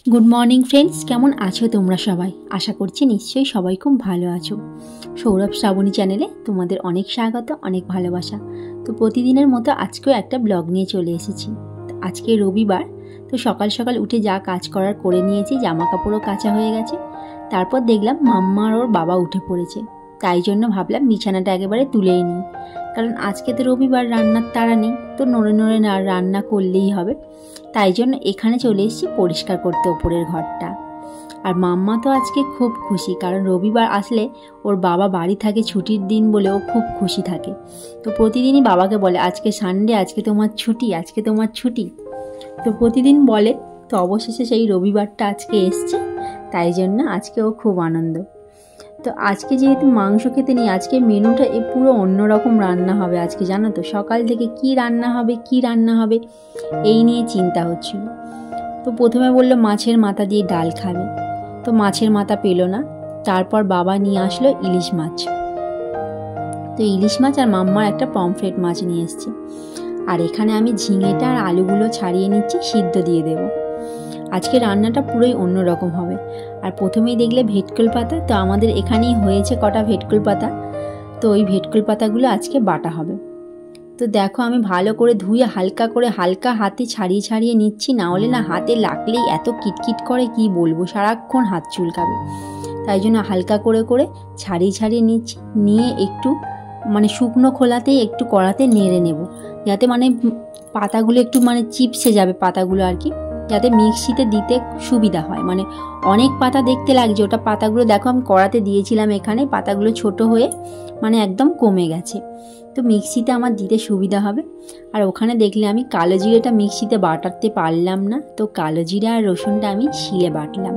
Good morning friends, কেমন আছো তোমরা সবাই? আশা করছি নিশ্চয়ই সবাই খুব ভালো আছো। সৌরভ শ্রাবণী চ্যানেলে তোমাদের অনেক স্বাগত, অনেক ভালোবাসা। তো প্রতিদিনের মতো আজকেও একটা ব্লগ নিয়ে চলে এসেছি। আজকে রবিবার, তো সকাল সকাল উঠে যা কাজ করার করে নিয়েছি, জামা কাপড়ও কাচা হয়ে গেছে। তারপর দেখলাম মাম্মা আর ওর বাবা উঠে পড়েছে, তাই জন্য ভাবলাম বিছানাটা একেবারে তুলেই নিই, কারণ আজকে তো রবিবার, রান্নার তাড়া নেই, তো নড়ে নড়ে রান্না করলেই হবে। তাই জন্য এখানে চলে এসেছি পরিষ্কার করতে ওপরের ঘরটা। আর মাম্মা তো আজকে খুব খুশি, কারণ রবিবার আসলে ওর বাবা বাড়ি থাকে, ছুটির দিন বলে ও খুব খুশি থাকে। তো প্রতিদিনই বাবাকে বলে আজকে সানডে, আজকে তোমার ছুটি, আজকে তোমার ছুটি, তো প্রতিদিন বলে। তো অবশেষে সেই রবিবারটা আজকে এসছে, তাই জন্য আজকে ও খুব আনন্দ। তো আজকে যেহেতু মাংস খেতে নেই, আজকে মেনুটা পুরো অন্যরকম রান্না হবে আজকে, জানো তো। সকাল থেকে কি রান্না হবে এই নিয়ে চিন্তা হচ্ছিল। তো প্রথমে বললো মাছের মাথা দিয়ে ডাল খাবে, তো মাছের মাথা পেলো না। তারপর বাবা নিয়ে আসলো ইলিশ মাছ, তো ইলিশ মাছ আর মাম্মার একটা পমফ্রেট মাছ নিয়ে এসছে। আর এখানে আমি ঝিঙেটা আর আলুগুলো ছাড়িয়ে নিচ্ছি, সিদ্ধ দিয়ে দেবো। আজকে রান্নাটা পুরোই অন্যরকম হবে। আর প্রথমেই দেখলে ভেটকল পাতা, তো আমাদের এখানেই হয়েছে কটা ভেটকল পাতা, তো ওই ভেটকল পাতাগুলো আজকে বাটা হবে। তো দেখো আমি ভালো করে ধুয়ে হালকা হাতে ছাড়িয়ে ছাড়িয়ে নিচ্ছি, না হলে না হাতে লাগলেই এত কিটকিট করে কি বলবো, সারাক্ষণ হাত চুলকাবে। তাই জন্য হালকা করে করে ছাড়িয়ে নিচ্ছি, নিয়ে একটু শুকনো খোলাতেই একটু কড়াতে নেড়ে নেব, যাতে পাতাগুলো একটু চিপসে যাবে পাতাগুলো আর কি, যাতে মিক্সিতে দিতে সুবিধা হয়। অনেক পাতা দেখতে লাগছে, ওটা পাতাগুলো দেখো আমি কড়াতে দিয়েছিলাম, এখানে পাতাগুলো ছোট হয়ে একদম কমে গেছে, তো মিক্সিতে আমার দিতে সুবিধা হবে। আর ওখানে দেখলে আমি কালো জিরেটা মিক্সিতে বাটাতে পারলাম না, তো কালো জিরা আর রসুনটা আমি শিলে বাটলাম।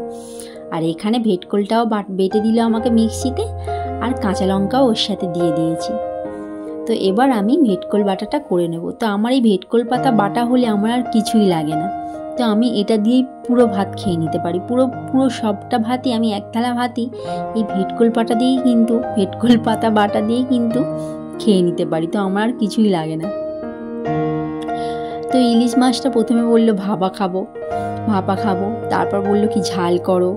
আর এখানে ভেটকলটাও বেটে দিল আমাকে মিক্সিতে, আর কাঁচা লঙ্কাও ওর সাথে দিয়ে দিয়েছি। তো এবার আমি ভেটকল বাটাটা করে নেব। তো আমার এই ভেটকল পাতা বাটা হলে আমার আর কিছুই লাগে না, তো আমি এটা দিয়েই পুরো ভাত খেয়ে নিতে পারি। পুরো সবটা ভাতই, আমি এক থালা ভাতই এই ভেটকল পাতা বাটা দিয়েই কিন্তু খেয়ে নিতে পারি, তো আমার আর কিছুই লাগে না। তো ইলিশ মাছটা প্রথমে বললো ভাপা খাবো, তারপর বললো কি ঝাল করো,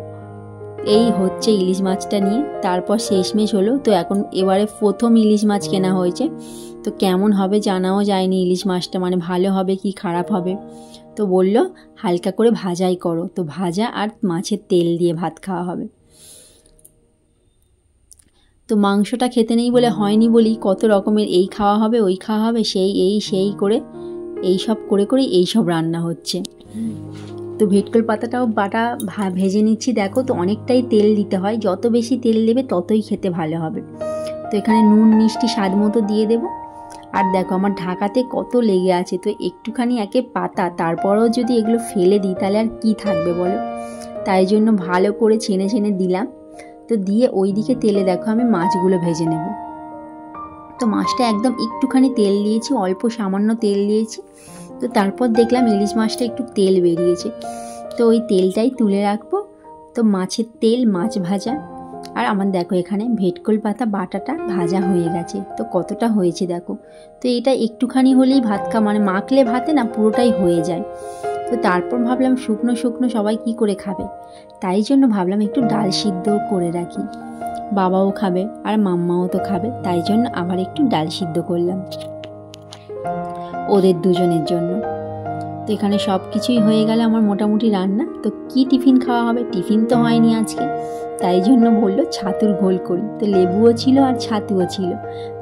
এই হচ্ছে ইলিশ মাছটা নিয়ে। তারপর শেষমেশ হলো। তো এবারে প্রথম ইলিশ মাছ কেনা হয়েছে, তো কেমন হবে জানাও যায়নি ইলিশ মাছটা, ভালো হবে কি খারাপ হবে। তো বললো হালকা করে ভাজাই করো, তো ভাজা আর মাছের তেল দিয়ে ভাত খাওয়া হবে। তো মাংসটা খেতে নেই বলে হয়নি বলি কত রকমের এই খাওয়া হবে ওই খাওয়া হবে, সেই করে এইসব রান্না হচ্ছে। তো ভেটকল পাতাটাও ভেজে নিচ্ছি, দেখো তো অনেকটাই তেল দিতে হয়, যত বেশি তেল দেবে ততই খেতে ভালো হবে। তো এখানে নুন মিষ্টি স্বাদ মতো দিয়ে দেবো। আর দেখো আমার ঢাকাতে কত লেগে আছে, তো একটুখানি একে পাতা, তারপরেও যদি এগুলো ফেলে দিই তাহলে আর কি থাকবে বলো। তাই জন্য ভালো করে ছেনে দিলাম। তো দিয়ে ওইদিকে তেলে দেখো আমি মাছগুলো ভেজে নেব। তো মাছটা একদম একটুখানি তেল দিয়েছি, অল্প সামান্য তেল দিয়েছি। তো তারপর দেখলাম ইলিশ মাছটা একটু তেল বেরিয়েছে, তো ওই তেলটাই তুলে রাখবো। তো মাছের তেল, মাছ ভাজা, আর আমার দেখো এখানে ভেটকল পাতা বাটাটা ভাজা হয়ে গেছে। তো কতটা হয়েছে দেখো। তো এটা একটুখানি হলেই ভাত মাখলে ভাতে না পুরোটাই হয়ে যায়। তো তারপর ভাবলাম শুকনো সবাই কি করে খাবে, তাই জন্য ভাবলাম একটু ডাল সিদ্ধ করে রাখি, বাবাও খাবে আর মাম্মাও তো খাবে, তাই জন্য আবার একটু ডাল সিদ্ধ করলাম ওদের দুজনের জন্য। তো এখানে সব কিছুই হয়ে গেল আমার মোটামুটি রান্না। তো কি টিফিন খাওয়া হবে, টিফিন তো হয়নি আজকে, তাই জন্য বললো ছাতুর ঘোল করি। তো লেবুও ছিল আর ছাতুও ছিল,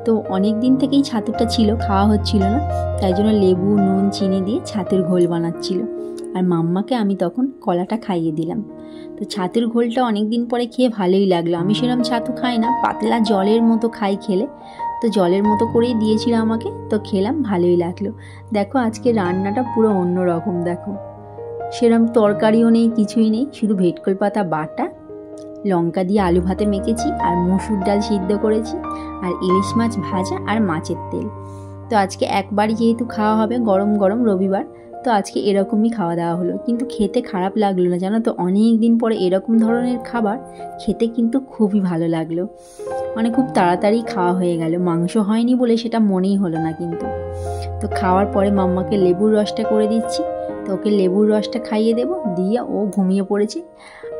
তো অনেক দিন থেকেই ছাতুটা ছিল, খাওয়া হচ্ছিল না, তাই জন্য লেবু নুন চিনি দিয়ে ছাতুর ঘোল বানাচ্ছিল। আর মাম্মাকে আমি তখন কলাটা খাইয়ে দিলাম। তো ছাতুর ঘোলটা অনেক দিন পরে খেয়ে ভালোই লাগলো। আমি সেরকম ছাতু খাই না, পাতলা জলের মতো খাই খেলে, তো জলের মতো করেই দিয়েছিল আমাকে, তো খেলাম, ভালোই লাগলো। দেখো আজকে রান্নাটা পুরো অন্য রকম, দেখো সেরকম তরকারিও নেই, কিছুই নেই, শুধু ভেটকল পাতা বাটা, লঙ্কা দিয়ে আলু ভাতে মেখেছি, আর মসুর ডাল সিদ্ধ করেছি, আর ইলিশ মাছ ভাজা আর মাছের তেল। তো আজকে একবারই যেহেতু খাওয়া হবে, গরম গরম রবিবার, তো আজকে এরকমই খাওয়া দাওয়া হলো। কিন্তু খেতে খারাপ লাগলো না, জানো তো, অনেক দিন পরে এরকম ধরনের খাবার খেতে কিন্তু খুবই ভালো লাগলো। খুব তাড়াতাড়ি খাওয়া হয়ে গেল, মাংস হয়নি বলে সেটা মনেই হলো না কিন্তু। তো খাওয়ার পরে মাম্মাকে লেবুর রসটা করে দিচ্ছি, তো ওকে লেবুর রসটা খাইয়ে দেবো, দিয়ে ও ঘুমিয়ে পড়েছে।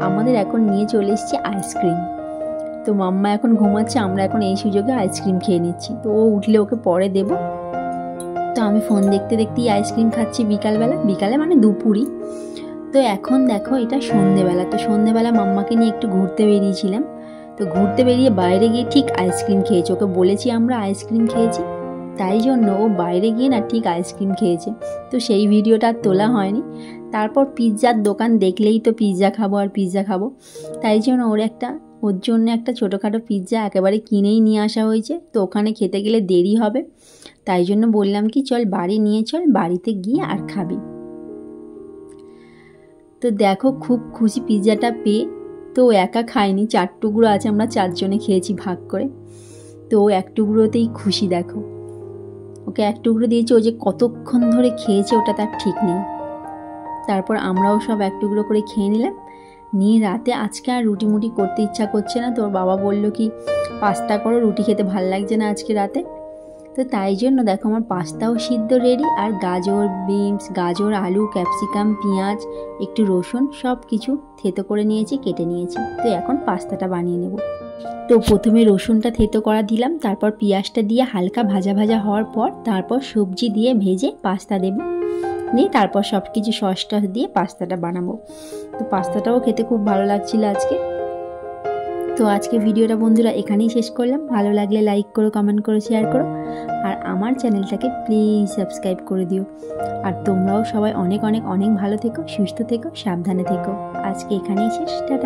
আমাদের এখন নিয়ে চলে এসেছি আইসক্রিম। তো মাম্মা এখন ঘুমাচ্ছে, আমরা এখন এই সুযোগে আইসক্রিম খেয়ে নিচ্ছি। তো ও উঠলে ওকে পরে দেব। তো আমি ফোন দেখতে দেখতেই আইসক্রিম খাচ্ছি বিকালে মানে দুপুরই। তো এখন দেখো এটা সন্ধেবেলা। তো সন্ধেবেলা মাম্মাকে নিয়ে একটু ঘুরতে বেরিয়েছিলাম। তো ঘুরতে বেরিয়ে বাইরে গিয়ে ঠিক আইসক্রিম খেয়েছি। ওকে বলেছি আমরা আইসক্রিম খেয়েছি, তাই জন্য ও বাইরে গিয়ে না ঠিক আইসক্রিম খেয়েছে। তো সেই ভিডিওটা আর তোলা হয়নি। তারপর পিৎজার দোকান দেখলেই তো পিৎজা খাবো, তাই জন্য ওর জন্য একটা ছোটোখাটো পিৎজা একেবারে কিনেই নিয়ে আসা হয়েছে। তো ওখানে খেতে গেলে দেরি হবে, তাই জন্য বললাম কি চল বাড়ি নিয়ে চল, বাড়িতে গিয়ে আর খাবি। তো দেখো খুব খুশি পিৎজাটা পেয়ে। তো ও একা খায়নি, 4 টুকরো আছে, আমরা 4 জনে খেয়েছি ভাগ করে। তো ও 1 টুকরোতেই খুশি। দেখো ওকে 1 টুকরো দিয়েছে, ও যে কতক্ষণ ধরে খেয়েছে ওটা তার ঠিক নেই। তারপর আমরাও সব 1 টুকরো করে খেয়ে নিলাম। নিয়ে রাতে আজকে আর রুটি মুটি করতে ইচ্ছা করছে না। তোর বাবা বললো কি পাস্তা করো, রুটি খেতে ভাল লাগছে না আজকে রাতে। তো তাই জন্য দেখো আমার পাস্তাও সিদ্ধ রেডি, আর গাজর আলু ক্যাপসিকাম পেঁয়াজ একটু রসুন সব কিছু থেতো করে নিয়েছি, কেটে নিয়েছি। তো এখন পাস্তাটা বানিয়ে নেব। তো প্রথমে রসুনটা থেতো করা দিলাম, তারপর পেঁয়াজটা দিয়ে হালকা ভাজা হওয়ার পর তারপর সবজি দিয়ে ভেজে পাস্তা দেব, দিয়ে তারপর সব কিছু সস টস দিয়ে পাস্তাটা বানাবো। তো পাস্তাটাও খেতে খুব ভালো লাগছিল আজকে। তো আজকে ভিডিওটা বন্ধুরা এখানেই শেষ করলাম। ভালো লাগলে লাইক করো, কমেন্ট করো, শেয়ার করো, আর আমার চ্যানেলটাকে প্লিজ সাবস্ক্রাইব করে দিও। আর তোমরাও সবাই অনেক ভালো থেকো, সুস্থ থেকো, সাবধানে থেকো। আজকে এখানেই শেষ, টাটা।